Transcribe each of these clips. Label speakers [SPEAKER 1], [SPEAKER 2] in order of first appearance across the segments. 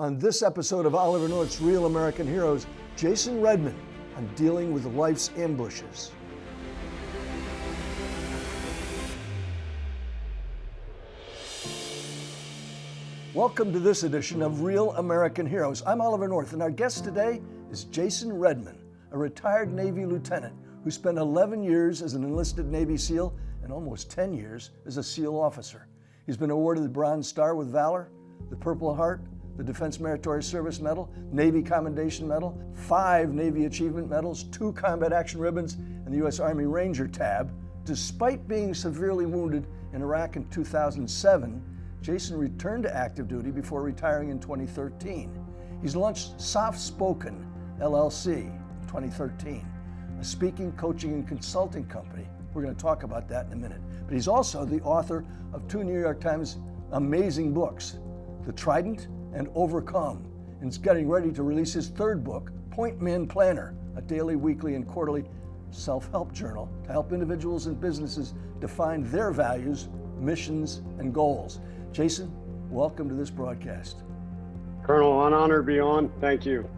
[SPEAKER 1] On this episode of Oliver North's Real American Heroes, Jason Redman on dealing with life's ambushes. Welcome to this edition of Real American Heroes. I'm Oliver North, and our guest today is Jason Redman, a retired Navy lieutenant who spent 11 years as an enlisted Navy SEAL and almost 10 years as a SEAL officer. He's been awarded the Bronze Star with Valor, the Purple Heart, the Defense Meritorious Service Medal, Navy Commendation Medal, 5 Navy Achievement Medals, 2 Combat Action Ribbons, and the U.S. Army Ranger Tab. Despite being severely wounded in Iraq in 2007, Jason returned to active duty before retiring in 2013. He's launched Soft Spoken LLC in 2013, a speaking, coaching, and consulting company. We're going to talk about that in a minute. But he's also the author of 2 New York Times amazing books, The Trident and Overcome, and is getting ready to release his 3rd book, Point Man Planner, a daily, weekly, and quarterly self-help journal to help individuals and businesses define their values, missions, and goals. Jason, welcome to this broadcast.
[SPEAKER 2] Colonel, an honor to be on. Thank you.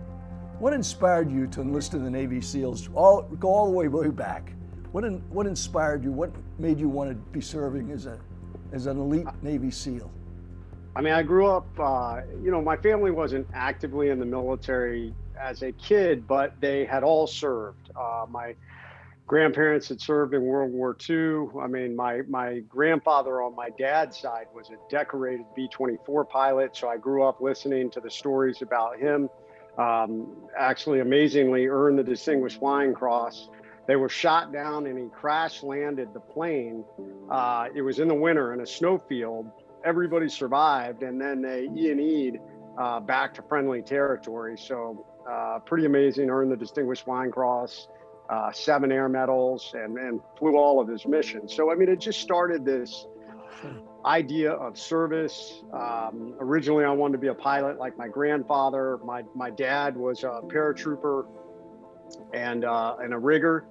[SPEAKER 1] What inspired you to enlist in the Navy SEALs? Go all the way back. What inspired you? What made you want to be serving as an elite Navy SEAL?
[SPEAKER 2] I mean, I grew up, my family wasn't actively in the military as a kid, but they had all served. My grandparents had served in World War II. I mean, my grandfather on my dad's side was a decorated B-24 pilot, so I grew up listening to the stories about him. Actually, amazingly, earned the Distinguished Flying Cross. They were shot down and he crash landed the plane. It was in the winter in a snowfield. Everybody survived, and then they E&E'd back to friendly territory. So pretty amazing, earned the Distinguished Flying Cross, 7 air medals, and flew all of his missions. So, I mean, it just started this idea of service. Originally, I wanted to be a pilot like my grandfather. My dad was a paratrooper and a rigger.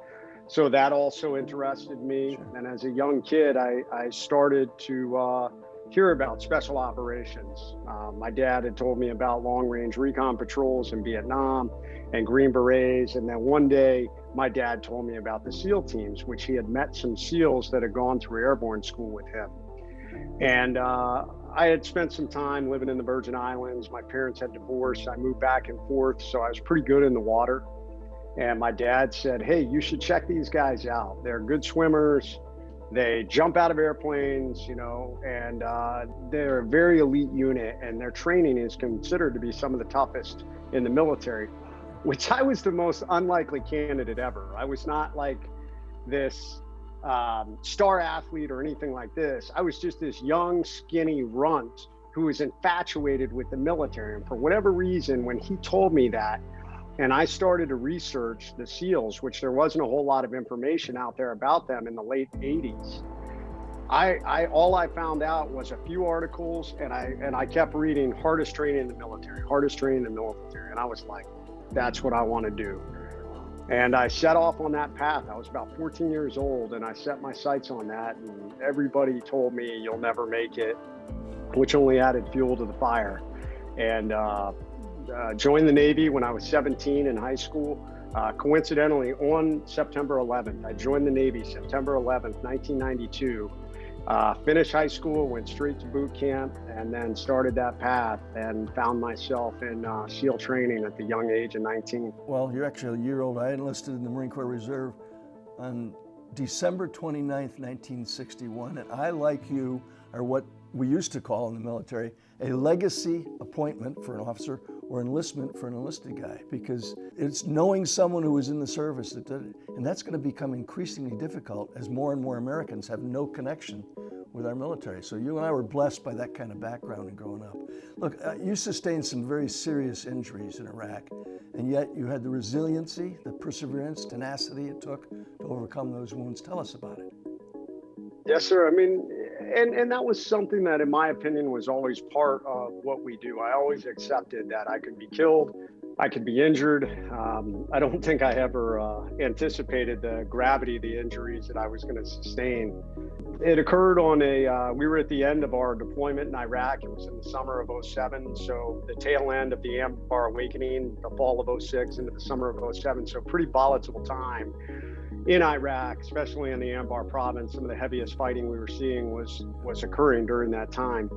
[SPEAKER 2] So that also interested me. Sure. And as a young kid, I started to hear about special operations. My dad had told me about long-range recon patrols in Vietnam and Green Berets. And then one day, my dad told me about the SEAL teams, which he had met some SEALs that had gone through airborne school with him. And I had spent some time living in the Virgin Islands. My parents had divorced. I moved back and forth, so I was pretty good in the water. And my dad said, hey, you should check these guys out. They're good swimmers. They jump out of airplanes, and they're a very elite unit, and their training is considered to be some of the toughest in the military, which I was the most unlikely candidate ever. I was not like this star athlete or anything like this. I was just this young, skinny runt who was infatuated with the military. And for whatever reason, when he told me that, and I started to research the SEALs, which there wasn't a whole lot of information out there about them in the late 80s. All I found out was a few articles, and I kept reading hardest training in the military, and I was like, that's what I want to do. And I set off on that path. I was about 14 years old, and I set my sights on that, and everybody told me you'll never make it, which only added fuel to the fire. And joined the Navy when I was 17 in high school. Coincidentally, on September 11th, I joined the Navy September 11th, 1992. Finished high school, went straight to boot camp, and then started that path and found myself in SEAL training at the young age of 19.
[SPEAKER 1] Well, you're actually a year old. I enlisted in the Marine Corps Reserve on December 29th, 1961, and I, like you, are what we used to call in the military a legacy appointment for an officer or enlistment for an enlisted guy, because it's knowing someone who was in the service that did it. And that's going to become increasingly difficult as more and more Americans have no connection with our military. So you and I were blessed by that kind of background and growing up. Look, you sustained some very serious injuries in Iraq, and yet you had the resiliency, the perseverance, tenacity it took to overcome those wounds. Tell us about it.
[SPEAKER 2] Yes, sir. I mean, and that was something that, in my opinion, was always part of what we do. I always accepted that I could be killed, I could be injured. I don't think I ever anticipated the gravity of the injuries that I was going to sustain. It occurred on we were at the end of our deployment in Iraq. It was in the summer of '07. So the tail end of the Anbar awakening, the fall of '06 into the summer of '07. So pretty volatile time in Iraq, especially in the Anbar province. Some of the heaviest fighting we were seeing was occurring during that time.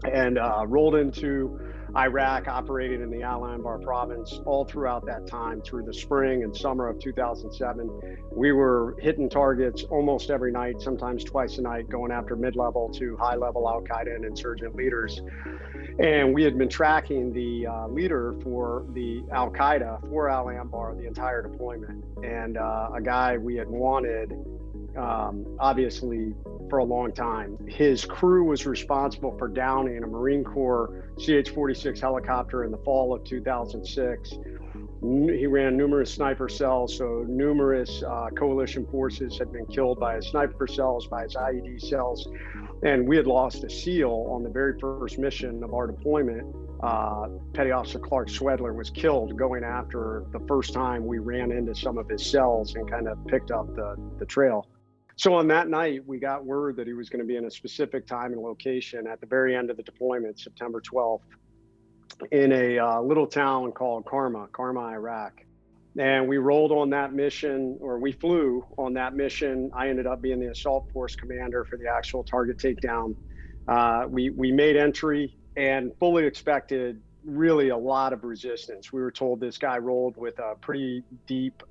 [SPEAKER 2] And rolled into Iraq, operating in the Al Anbar province all throughout that time, through the spring and summer of 2007. We were hitting targets almost every night, sometimes twice a night, going after mid-level to high-level Al Qaeda and insurgent leaders. And we had been tracking the leader for the Al Qaeda for Al Anbar the entire deployment, and a guy we had wanted, obviously, for a long time. His crew was responsible for downing a Marine Corps CH-46 helicopter in the fall of 2006. He ran numerous sniper cells, so numerous coalition forces had been killed by his sniper cells, by his IED cells, and we had lost a SEAL on the very first mission of our deployment. Petty Officer Clark Swedler was killed going after the first time we ran into some of his cells and kind of picked up the trail. So on that night, we got word that he was going to be in a specific time and location at the very end of the deployment, September 12th, in a little town called Karma, Iraq. And we rolled on that mission, or we flew on that mission. I ended up being the assault force commander for the actual target takedown. We made entry and fully expected really a lot of resistance. We were told this guy rolled with a pretty deep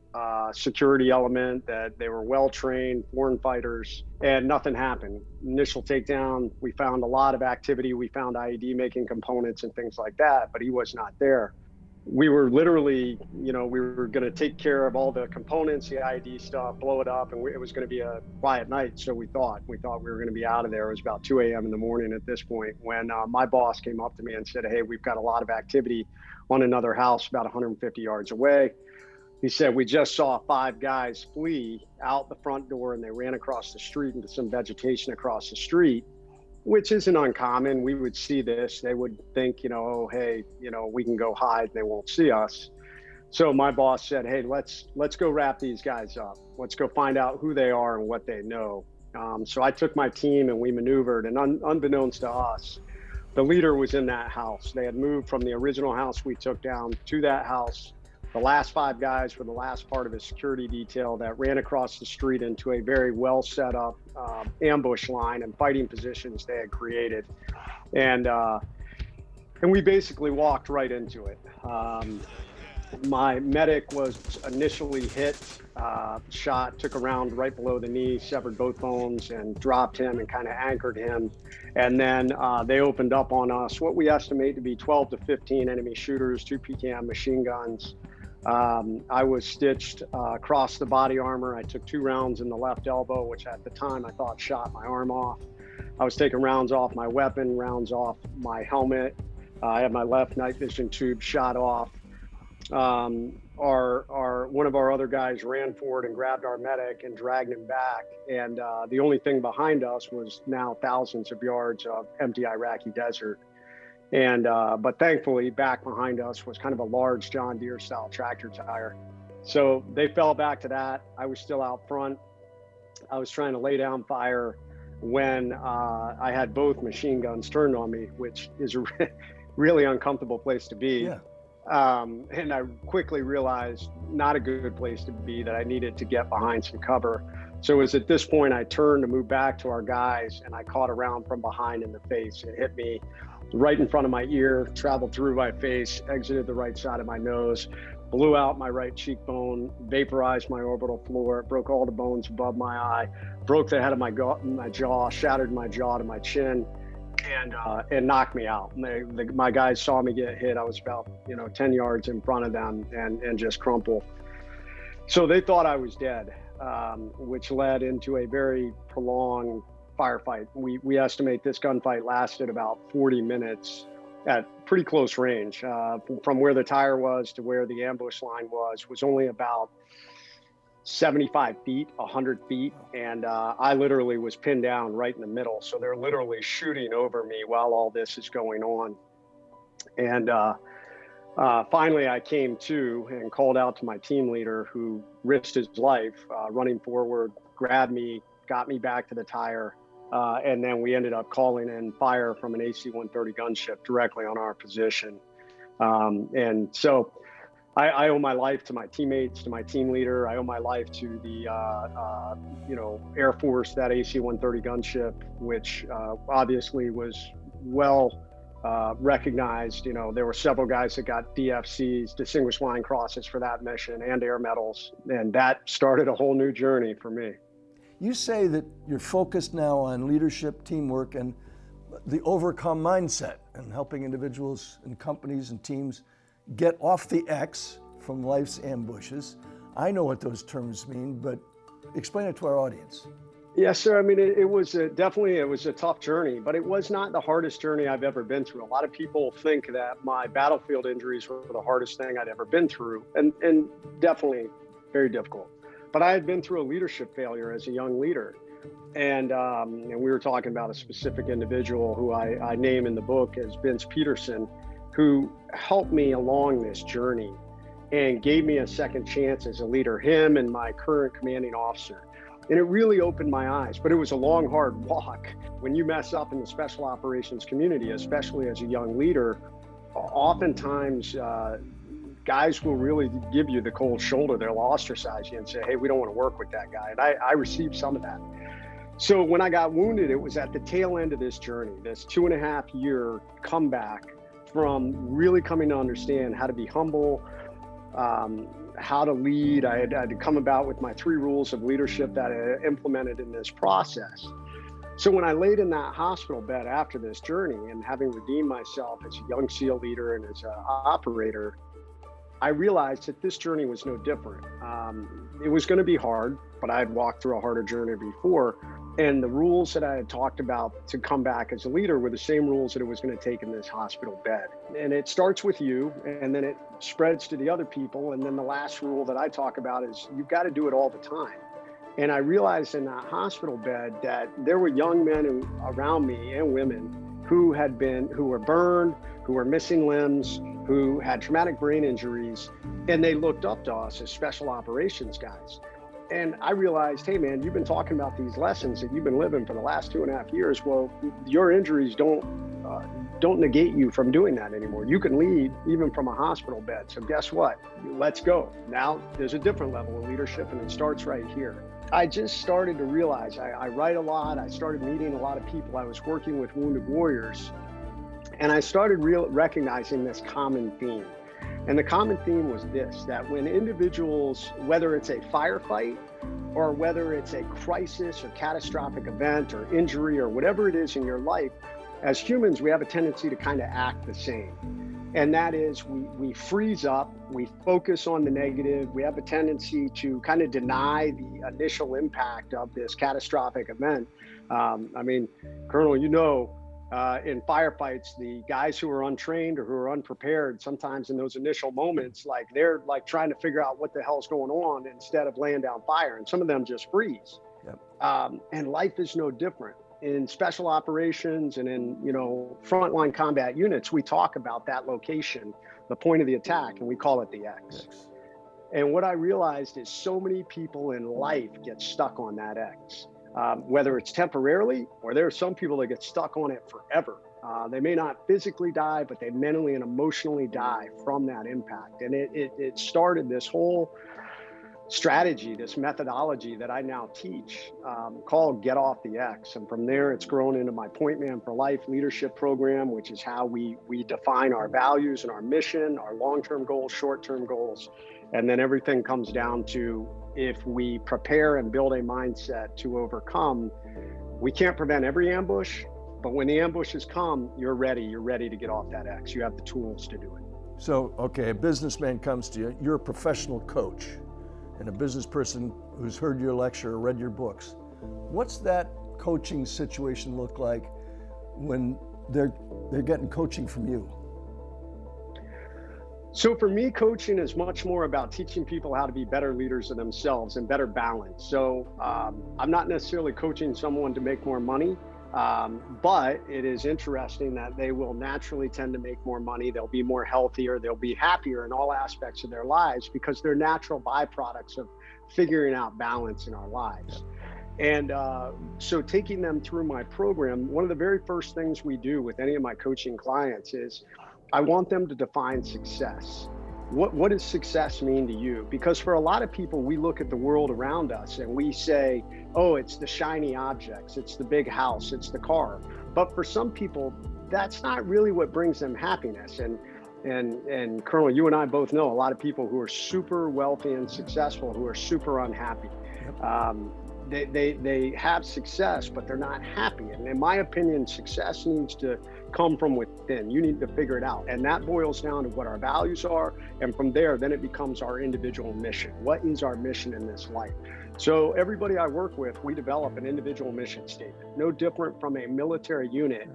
[SPEAKER 2] security element, that they were well-trained foreign fighters, and nothing happened. Initial takedown, we found a lot of activity. We found IED making components and things like that, but he was not there. We were literally, we were going to take care of all the components, the IED stuff, blow it up, and it was going to be a quiet night. So we thought we were going to be out of there. It was about 2 a.m. in the morning at this point when my boss came up to me and said, "Hey, we've got a lot of activity on another house about 150 yards away." He said, "We just saw 5 guys flee out the front door, and they ran across the street into some vegetation across the street," which isn't uncommon. We would see this. They would think, oh, hey, we can go hide and they won't see us. So my boss said, "Hey, let's go wrap these guys up. Let's go find out who they are and what they know." So I took my team and we maneuvered, and unbeknownst to us, the leader was in that house. They had moved from the original house we took down to that house. The last 5 guys were the last part of a security detail that ran across the street into a very well set up ambush line and fighting positions they had created. And we basically walked right into it. My medic was initially hit, shot, took a round right below the knee, severed both bones, and dropped him and kind of anchored him. And then they opened up on us, what we estimate to be 12 to 15 enemy shooters, 2 PKM machine guns. I was stitched across the body armor. I took 2 rounds in the left elbow, which at the time I thought shot my arm off. I was taking rounds off my weapon, rounds off my helmet. I had my left night vision tube shot off. One of our other guys ran forward and grabbed our medic and dragged him back. And the only thing behind us was now thousands of yards of empty Iraqi desert. And but thankfully, back behind us was kind of a large John Deere style tractor tire. So they fell back to that. I was still out front. I was trying to lay down fire when I had both machine guns turned on me, which is a really uncomfortable place to be.
[SPEAKER 1] Yeah.
[SPEAKER 2] And I quickly realized not a good place to be, that I needed to get behind some cover. So it was at this point I turned to move back to our guys, and I caught a round from behind in the face. It hit me right in front of my ear, traveled through my face, exited the right side of my nose, blew out my right cheekbone, vaporized my orbital floor, broke all the bones above my eye, broke the head of my jaw, shattered my jaw to my chin, and knocked me out. My guys saw me get hit. I was about 10 yards in front of them and just crumple. So they thought I was dead, which led into a very prolonged firefight. We estimate this gunfight lasted about 40 minutes at pretty close range. From where the tire was to where the ambush line was only about 75 feet, 100 feet. And I literally was pinned down right in the middle. So they're literally shooting over me while all this is going on. And finally, I came to and called out to my team leader, who risked his life running forward, grabbed me, got me back to the tire, And then we ended up calling in fire from an AC-130 gunship directly on our position. And so I owe my life to my teammates, to my team leader. I owe my life to the, Air Force, that AC-130 gunship, which obviously was well recognized. There were several guys that got DFCs, Distinguished Flying Crosses, for that mission, and air medals. And that started a whole new journey for me.
[SPEAKER 1] You say that you're focused now on leadership, teamwork, and the overcome mindset, and helping individuals and companies and teams get off the X from life's ambushes. I know what those terms mean, but explain it to our audience.
[SPEAKER 2] Yes, sir. I mean, it was definitely a tough journey, but it was not the hardest journey I've ever been through. A lot of people think that my battlefield injuries were the hardest thing I'd ever been through, and definitely very difficult. But I had been through a leadership failure as a young leader. And we were talking about a specific individual who I name in the book as Vince Peterson, who helped me along this journey and gave me a second chance as a leader, him and my current commanding officer. And it really opened my eyes, but it was a long, hard walk. When you mess up in the special operations community, especially as a young leader, oftentimes guys will really give you the cold shoulder. They'll ostracize you and say, hey, we don't want to work with that guy. And I received some of that. So when I got wounded, it was at the tail end of this journey, this 2.5-year comeback from really coming to understand how to be humble, how to lead. I had to come about with my 3 rules of leadership that I implemented in this process. So when I laid in that hospital bed after this journey, and having redeemed myself as a young SEAL leader and as an operator, I realized that this journey was no different. It was going to be hard, but I had walked through a harder journey before. And the rules that I had talked about to come back as a leader were the same rules that it was going to take in this hospital bed. And it starts with you, and then it spreads to the other people. And then the last rule that I talk about is you've got to do it all the time. And I realized in that hospital bed that there were young men around me and women who were burned, who were missing limbs, who had traumatic brain injuries, and they looked up to us as special operations guys. And I realized, hey man, you've been talking about these lessons that you've been living for the last 2.5 years. Well, your injuries don't negate you from doing that anymore. You can lead even from a hospital bed. So guess what? Let's go. Now there's a different level of leadership, and it starts right here. I just started to realize, I write a lot. I started meeting a lot of people. I was working with wounded warriors, and I started recognizing this common theme. And the common theme was this, that when individuals, whether it's a firefight or whether it's a crisis or catastrophic event or injury or whatever it is in your life, as humans, we have a tendency to kind of act the same. And that is we freeze up, we focus on the negative, we have a tendency to kind of deny the initial impact of this catastrophic event. Colonel, in firefights, the guys who are untrained or who are unprepared, sometimes in those initial moments, they're trying to figure out what the hell's going on instead of laying down fire. And some of them just freeze. Yep. And life is no different. In special operations and in, frontline combat units, we talk about that location, the point of the attack, and we call it the X. And what I realized is so many people in life get stuck on that X. Whether it's temporarily, or there are some people that get stuck on it forever. They may not physically die, but they mentally and emotionally die from that impact. And it started this whole strategy, this methodology that I now teach, called Get Off the X. And from there, it's grown into my Point Man for Life leadership program, which is how we define our values and our mission, our long-term goals, short-term goals. And then everything comes down to, if we prepare and build a mindset to overcome, we can't prevent every ambush, but when the ambushes come, you're ready to get off that X. You have the tools to do it.
[SPEAKER 1] So, okay, a businessman comes to you, you're a professional coach, and a business person who's heard your lecture or read your books. What's that coaching situation look like when they're getting coaching from you?
[SPEAKER 2] So for me, coaching is much more about teaching people how to be better leaders of themselves and better balance. So I'm not necessarily coaching someone to make more money, but it is interesting that they will naturally tend to make more money. They'll be more healthier. They'll be happier in all aspects of their lives because they're natural byproducts of figuring out balance in our lives. And so taking them through my program, one of the very first things we do with any of my coaching clients is I want them to define success. What does success mean to you? Because for a lot of people, we look at the world around us and we say, oh, it's the shiny objects, it's the big house, it's the car. But for some people, that's not really what brings them happiness. And Colonel, you and I both know a lot of people who are super wealthy and successful who are super unhappy. They have success, but they're not happy. And in my opinion, success needs to come from within. You need to figure it out. And that boils down to what our values are. And from there, then it becomes our individual mission. What is our mission in this life? So everybody I work with, we develop an individual mission statement, no different from a military unit.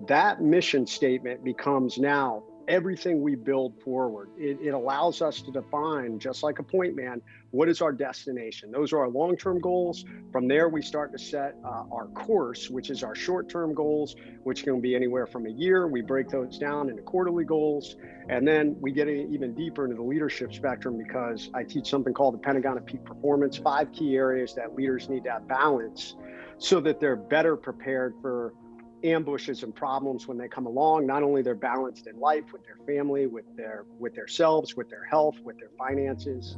[SPEAKER 2] That mission statement becomes now everything we build forward. It allows us to define, just like a point man, what is our destination? Those are our long-term goals. From there, we start to set our course, which is our short-term goals, which can be anywhere from a year. We break those down into quarterly goals. And then we get even deeper into the leadership spectrum because I teach something called the Pentagon of Peak Performance, 5 key areas that leaders need to have balance so that they're better prepared for ambushes and problems when they come along. Not only they're balanced in life, with their family, with their selves, with their health, with their finances.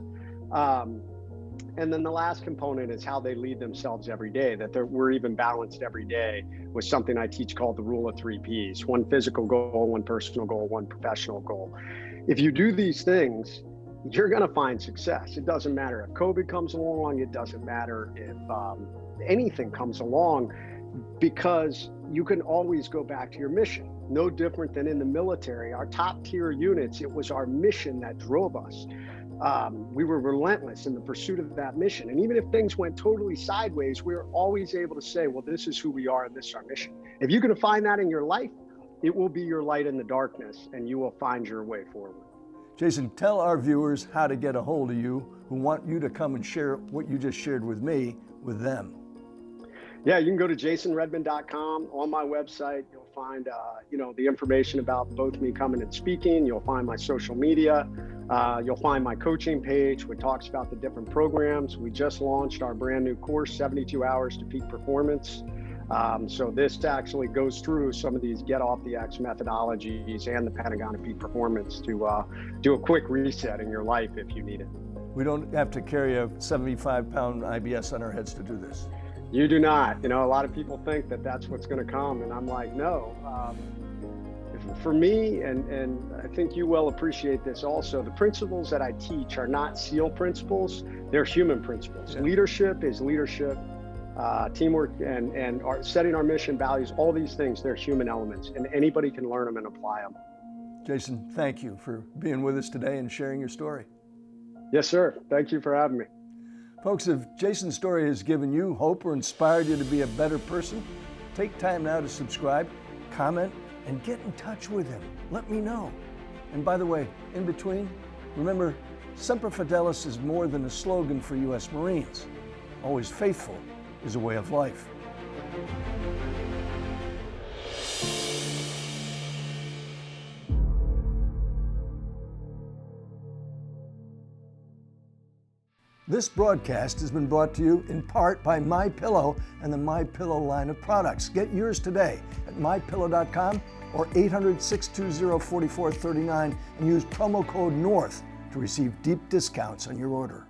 [SPEAKER 2] And then the last component is how they lead themselves every day, that we're even balanced every day with something I teach called the rule of 3 Ps, 1 physical goal, 1 personal goal, 1 professional goal. If you do these things, you're going to find success. It doesn't matter if COVID comes along. It doesn't matter if anything comes along, because you can always go back to your mission. No different than in the military, our top tier units, it was our mission that drove us. We were relentless in the pursuit of that mission. And even if things went totally sideways, we were always able to say, well, this is who we are and this is our mission. If you can find that in your life, it will be your light in the darkness and you will find your way forward.
[SPEAKER 1] Jason, tell our viewers how to get a hold of you who want you to come and share what you just shared with me with them.
[SPEAKER 2] Yeah, you can go to jasonredman.com. On my website, you'll find the information about both me coming and speaking. You'll find my social media. You'll find my coaching page, which talks about the different programs. We just launched our brand new course, 72 Hours to Peak Performance. So this actually goes through some of these get off the X methodologies and the Pentagon of Peak Performance to do a quick reset in your life if you need it.
[SPEAKER 1] We don't have to carry a 75-pound IBS on our heads to do this.
[SPEAKER 2] You do not. A lot of people think that that's what's going to come, and I'm like, no. For me, and I think you will appreciate this also, the principles that I teach are not SEAL principles, they're human principles. Yeah. Leadership is leadership, teamwork, and setting our mission, values, all these things, they're human elements, and anybody can learn them and apply them.
[SPEAKER 1] Jason, thank you for being with us today and sharing your story.
[SPEAKER 2] Yes, sir. Thank you for having me.
[SPEAKER 1] Folks, if Jason's story has given you hope or inspired you to be a better person, take time now to subscribe, comment, and get in touch with him. Let me know. And by the way, in between, remember, Semper Fidelis is more than a slogan for U.S. Marines. Always faithful is a way of life. This broadcast has been brought to you in part by MyPillow and the MyPillow line of products. Get yours today at mypillow.com or 800-620-4439 and use promo code NORTH to receive deep discounts on your order.